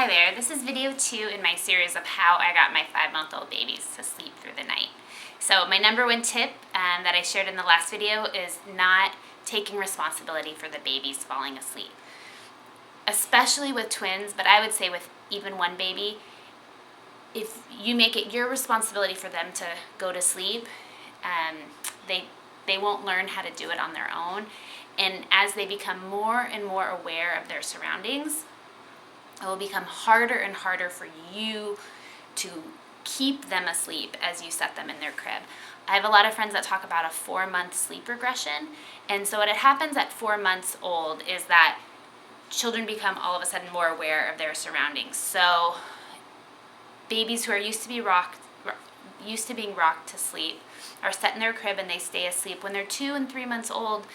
Hi there, this is video 2 in my series of how I got my 5-month-old babies to sleep through the night. So my number one tip that I shared in the last video is not taking responsibility for the babies falling asleep. Especially with twins, but I would say with even one baby, if you make it your responsibility for them to go to sleep, they won't learn how to do it on their own. And as they become more and more aware of their surroundings, it will become harder and harder for you to keep them asleep as you set them in their crib. I have a lot of friends that talk about a 4-month sleep regression. And so what happens at 4 months old is that children become all of a sudden more aware of their surroundings. So babies who are used to being rocked to sleep are set in their crib and they stay asleep. When they're 2 and 3 months old,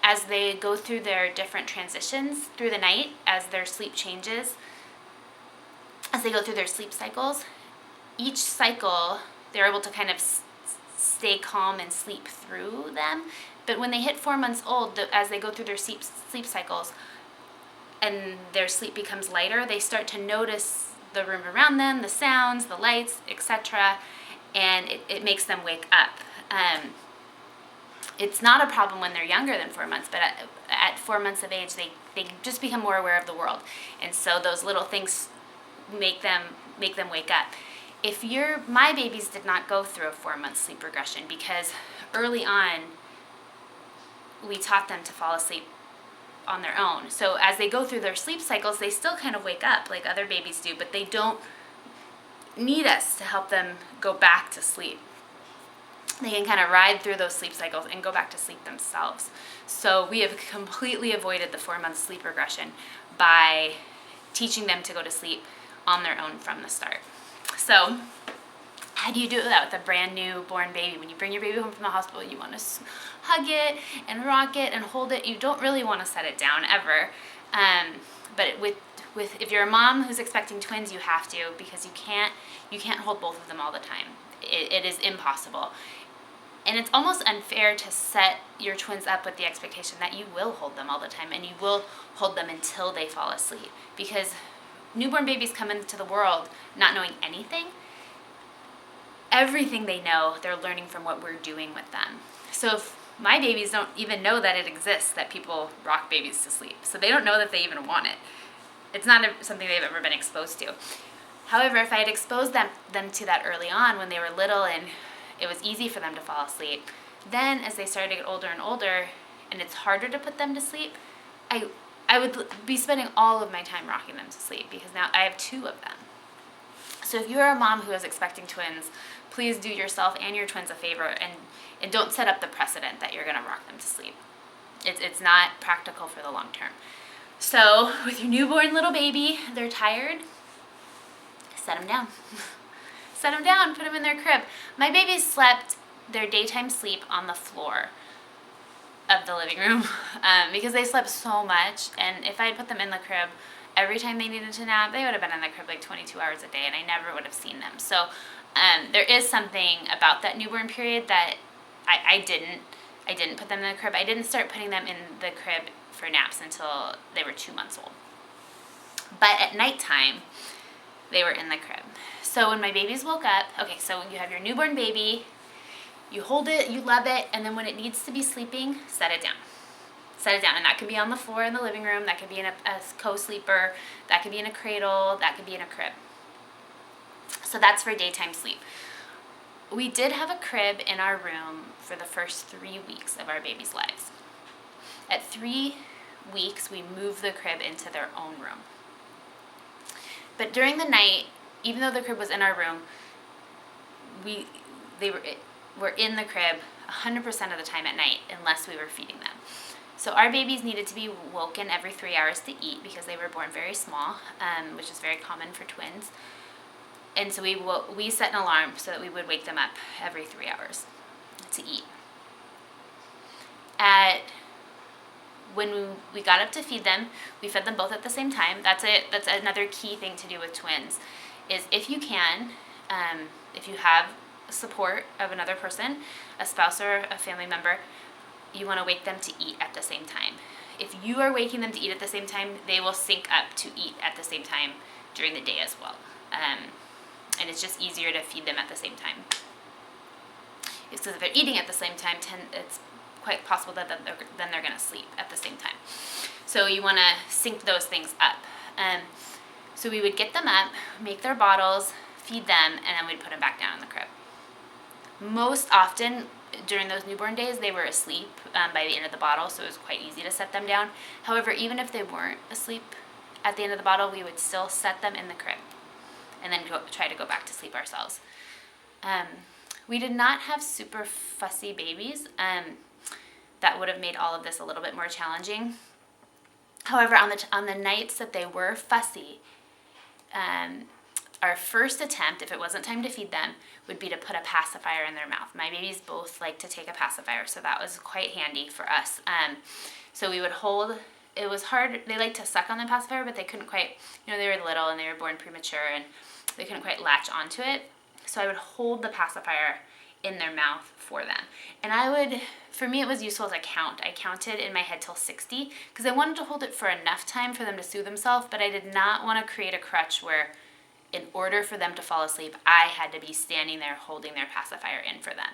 as they go through their different transitions through the night, as their sleep changes, as they go through their sleep cycles, each cycle they're able to kind of stay calm and sleep through them. But when they hit 4 months old, as they go through their sleep cycles and their sleep becomes lighter, they start to notice the room around them, the sounds, the lights, etc., and it makes them wake up. It's not a problem when they're younger than 4 months, but at 4 months of age, they just become more aware of the world. And so those little things make them wake up. My babies did not go through a 4-month sleep regression because early on, we taught them to fall asleep on their own. So as they go through their sleep cycles, they still kind of wake up like other babies do, but they don't need us to help them go back to sleep. They can kind of ride through those sleep cycles and go back to sleep themselves. So we have completely avoided the 4-month sleep regression by teaching them to go to sleep on their own from the start. So how do you do that with a brand new born baby? When you bring your baby home from the hospital, you want to hug it and rock it and hold it. You don't really want to set it down ever. But if you're a mom who's expecting twins, you have to, because you can't hold both of them all the time. It is impossible. And it's almost unfair to set your twins up with the expectation that you will hold them all the time and you will hold them until they fall asleep, because newborn babies come into the world not knowing anything. Everything they know, they're learning from what we're doing with them. So if my babies don't even know that it exists, that people rock babies to sleep. So they don't know that they even want it. It's not something they've ever been exposed to. However, if I had exposed them to that early on when they were little and it was easy for them to fall asleep, then as they started to get older and older and it's harder to put them to sleep, I would be spending all of my time rocking them to sleep because now I have 2 of them. So if you're a mom who is expecting twins, please do yourself and your twins a favor and don't set up the precedent that you're going to rock them to sleep. It's not practical for the long term. So with your newborn little baby, they're tired, set them down. Set them down, put them in their crib. My babies slept their daytime sleep on the floor of the living room because they slept so much. And if I had put them in the crib every time they needed to nap, they would have been in the crib like 22 hours a day and I never would have seen them. So there is something about that newborn period that I didn't put them in the crib. I didn't start putting them in the crib for naps until they were 2 months old. But at nighttime, they were in the crib. So when my babies woke up, okay, so you have your newborn baby, you hold it, you love it, and then when it needs to be sleeping, set it down. Set it down, and that could be on the floor in the living room, that could be in a co-sleeper, that could be in a cradle, that could be in a crib. So that's for daytime sleep. We did have a crib in our room for the first 3 weeks of our baby's lives. At 3 weeks, we moved the crib into their own room. But during the night, even though the crib was in our room, they were in the crib 100% of the time at night unless we were feeding them. So our babies needed to be woken every 3 hours to eat because they were born very small, which is very common for twins. And so we set an alarm so that we would wake them up every 3 hours to eat. When we got up to feed them, we fed them both at the same time. That's another key thing to do with twins, is if you can, if you have support of another person, a spouse or a family member, you want to wake them to eat at the same time. if you are waking them to eat at the same time, they will sync up to eat at the same time during the day as well. And it's just easier to feed them at the same time. It's because if they're eating at the same time, it's quite possible that then they're going to sleep at the same time. So you want to sync those things up. So we would get them up, make their bottles, feed them, and then we'd put them back down in the crib. Most often during those newborn days, they were asleep by the end of the bottle, so it was quite easy to set them down. However, even if they weren't asleep at the end of the bottle, we would still set them in the crib and then try to go back to sleep ourselves. We did not have super fussy babies. That would have made all of this a little bit more challenging. However, on the nights that they were fussy, our first attempt, if it wasn't time to feed them, would be to put a pacifier in their mouth. My babies both like to take a pacifier, so that was quite handy for us. So we would hold, it was hard, they liked to suck on the pacifier, but they couldn't quite, they were little and they were born premature and they couldn't quite latch onto it. So I would hold the pacifier in their mouth for them. And for me it was useful to count. I counted in my head till 60 because I wanted to hold it for enough time for them to soothe themselves, but I did not want to create a crutch where in order for them to fall asleep, I had to be standing there holding their pacifier in for them.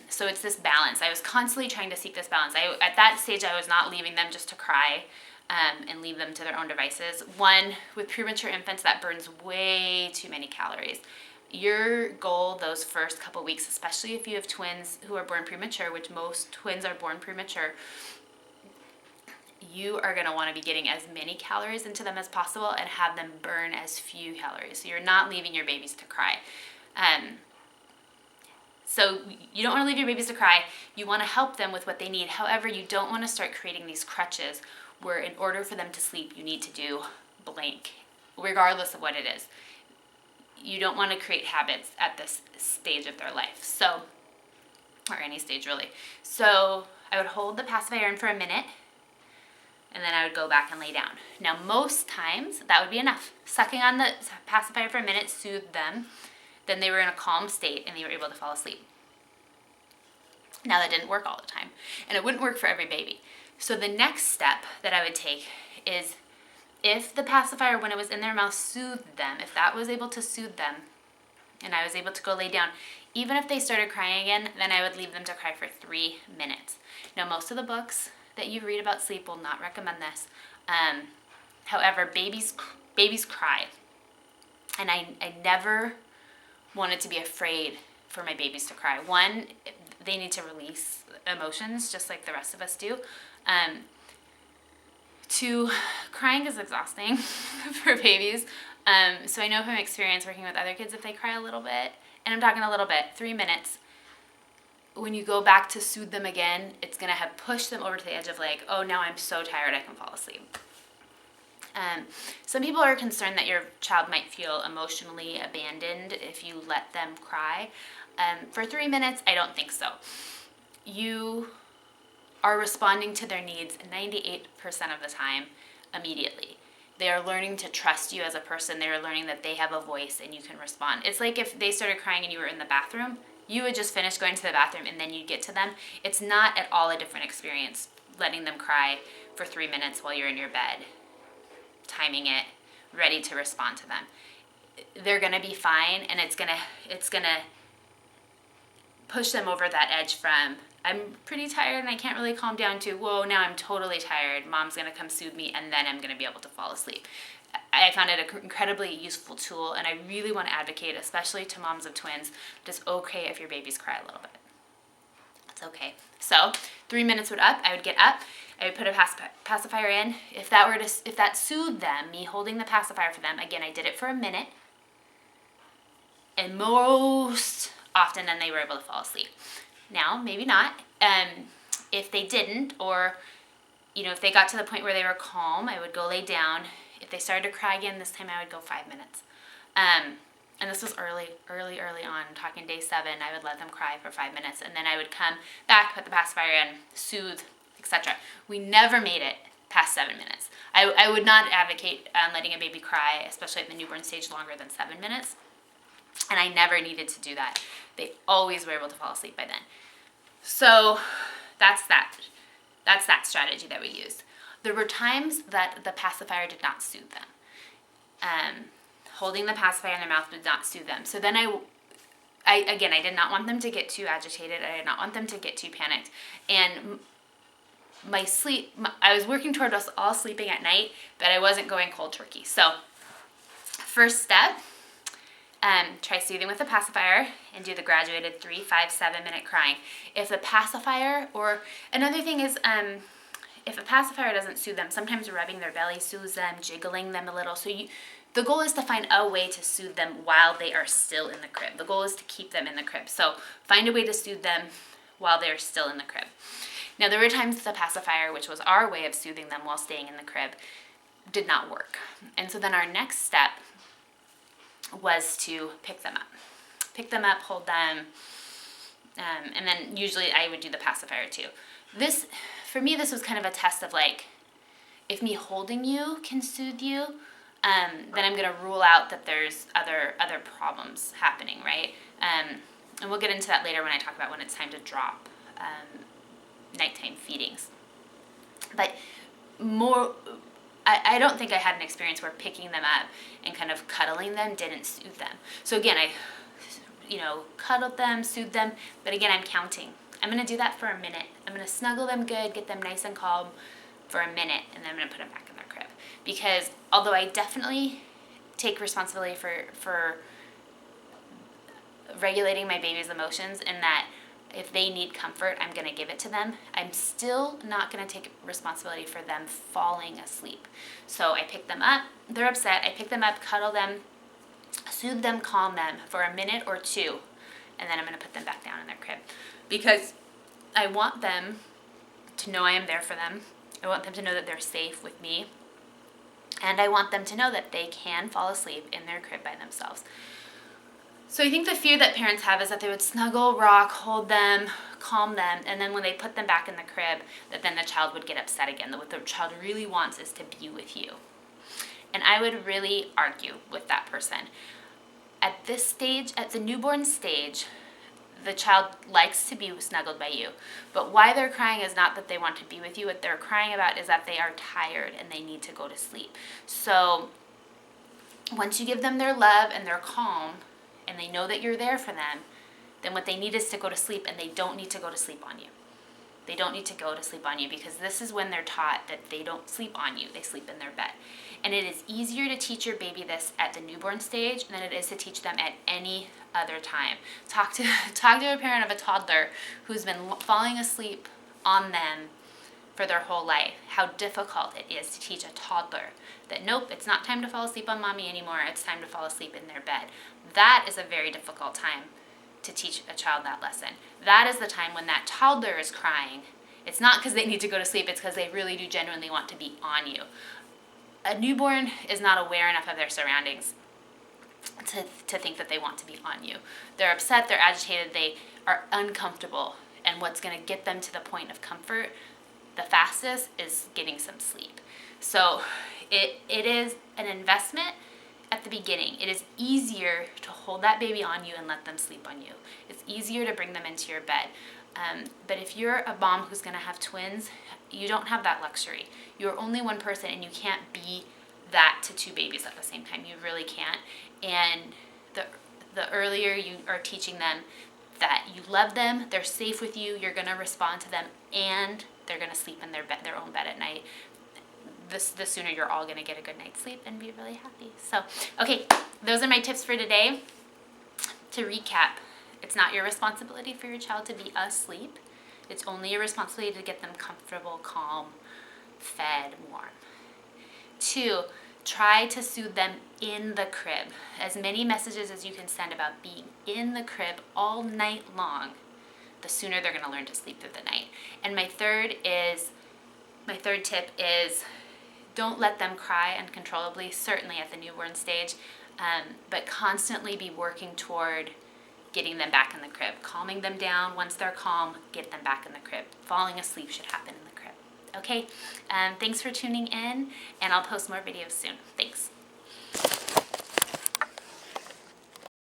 So it's this balance. I was constantly trying to seek this balance. At that stage, I was not leaving them just to cry and leave them to their own devices. One, with premature infants, that burns way too many calories. Your goal those first couple weeks, especially if you have twins who are born premature, which most twins are born premature, you are going to want to be getting as many calories into them as possible and have them burn as few calories. So you're not leaving your babies to cry. So you don't want to leave your babies to cry. You want to help them with what they need. However, you don't want to start creating these crutches where in order for them to sleep, you need to do blank, regardless of what it is. You don't want to create habits at this stage of their life. So, or any stage really. So I would hold the pacifier in for a minute, and then I would go back and lay down. Now, most times, that would be enough. Sucking on the pacifier for a minute soothed them. Then they were in a calm state, and they were able to fall asleep. Now, that didn't work all the time, and it wouldn't work for every baby. So the next step that I would take is if the pacifier, when it was in their mouth, soothed them, if that was able to soothe them, and I was able to go lay down, even if they started crying again, then I would leave them to cry for 3 minutes. Now, most of the books that you read about sleep will not recommend this. However, babies cry. And I never wanted to be afraid for my babies to cry. One, they need to release emotions just like the rest of us do. Two, crying is exhausting for babies. So I know from experience working with other kids, if they cry a little bit, and I'm talking a little bit, 3 minutes, when you go back to soothe them again, it's going to have pushed them over to the edge of like, oh, now I'm so tired I can fall asleep. Some people are concerned that your child might feel emotionally abandoned if you let them cry. For 3 minutes, I don't think so. You are responding to their needs 98% of the time immediately. They are learning to trust you as a person. They are learning that they have a voice and you can respond. It's like if they started crying and you were in the bathroom, you would just finish going to the bathroom and then you'd get to them. It's not at all a different experience letting them cry for 3 minutes while you're in your bed, timing it, ready to respond to them. They're gonna be fine, and it's gonna push them over that edge from, I'm pretty tired and I can't really calm down, to, whoa, now I'm totally tired. Mom's gonna come soothe me and then I'm gonna be able to fall asleep. I found it an incredibly useful tool, and I really want to advocate, especially to moms of twins, that it's okay if your babies cry a little bit. It's okay. So 3 minutes would up, I would get up, I would put a pacifier in. If that soothed them, me holding the pacifier for them, again, I did it for a minute, and most often then they were able to fall asleep. Now, maybe not. If they didn't, or if they got to the point where they were calm, I would go lay down. If they started to cry again, this time I would go 5 minutes. And this was early on, talking day 7, I would let them cry for 5 minutes, and then I would come back, put the pacifier in, soothe, etc. We never made it past 7 minutes. I would not advocate letting a baby cry, especially at the newborn stage, longer than 7 minutes. And I never needed to do that. They always were able to fall asleep by then. So that's that. That's that strategy that we used. There were times that the pacifier did not soothe them. Holding the pacifier in their mouth did not soothe them. So then I did not want them to get too agitated. I did not want them to get too panicked. And my sleep, I was working toward us all sleeping at night, but I wasn't going cold turkey. So first step, try soothing with a pacifier and do the graduated 3, 5, 7-minute crying. If the pacifier, or another thing is, if a pacifier doesn't soothe them, sometimes rubbing their belly soothes them, jiggling them a little. So the goal is to find a way to soothe them while they are still in the crib. The goal is to keep them in the crib. So find a way to soothe them while they're still in the crib. Now, there were times the pacifier, which was our way of soothing them while staying in the crib, did not work. And so then our next step was to pick them up. Pick them up, hold them, and then usually I would do the pacifier too. For me, this was kind of a test of like, if me holding you can soothe you, then I'm going to rule out that there's other problems happening, right? And we'll get into that later when I talk about when it's time to drop nighttime feedings. But I don't think I had an experience where picking them up and kind of cuddling them didn't soothe them. So again, I cuddled them, soothed them, but again, I'm counting. I'm going to do that for a minute. I'm going to snuggle them good, get them nice and calm for a minute, and then I'm going to put them back in their crib. Because although I definitely take responsibility for regulating my baby's emotions, and that if they need comfort, I'm going to give it to them, I'm still not going to take responsibility for them falling asleep. So I pick them up, they're upset, I pick them up, cuddle them, soothe them, calm them for a minute or two, and then I'm going to put them back down in their crib. Because I want them to know I am there for them. I want them to know that they're safe with me. And I want them to know that they can fall asleep in their crib by themselves. So I think the fear that parents have is that they would snuggle, rock, hold them, calm them, and then when they put them back in the crib, that then the child would get upset again. That what the child really wants is to be with you. And I would really argue with that person. At this stage, at the newborn stage, the child likes to be snuggled by you. But why they're crying is not that they want to be with you. What they're crying about is that they are tired and they need to go to sleep. So once you give them their love and they're calm and they know that you're there for them, then what they need is to go to sleep, and they don't need to go to sleep on you. They don't need to go to sleep on you, because this is when they're taught that they don't sleep on you, they sleep in their bed. And it is easier to teach your baby this at the newborn stage than it is to teach them at any other time. Talk to a parent of a toddler who's been falling asleep on them for their whole life, how difficult it is to teach a toddler that, nope, it's not time to fall asleep on mommy anymore, it's time to fall asleep in their bed. That is a very difficult time to teach a child that lesson. That is the time when that toddler is crying. It's not because they need to go to sleep, it's because they really do genuinely want to be on you. A newborn is not aware enough of their surroundings to think that they want to be on you. They're upset, they're agitated, they are uncomfortable, and what's going to get them to the point of comfort the fastest is getting some sleep. So it is an investment at the beginning. It is easier to hold that baby on you and let them sleep on you. It's easier to bring them into your bed. But if you're a mom who's going to have twins, you don't have that luxury. You're only one person, and you can't be that to two babies at the same time. You really can't. And the earlier you are teaching them that you love them, they're safe with you, you're going to respond to them, and they're going to sleep in their own bed at night, the sooner you're all going to get a good night's sleep and be really happy. So, okay, those are my tips for today. To recap, it's not your responsibility for your child to be asleep. It's only your responsibility to get them comfortable, calm, fed, warm. 2, try to soothe them in the crib. As many messages as you can send about being in the crib all night long, the sooner they're going to learn to sleep through the night. And my third tip is, don't let them cry uncontrollably, certainly at the newborn stage, but constantly be working toward getting them back in the crib, calming them down. Once they're calm, get them back in the crib. Falling asleep should happen in the crib. Okay, thanks for tuning in, and I'll post more videos soon. Thanks.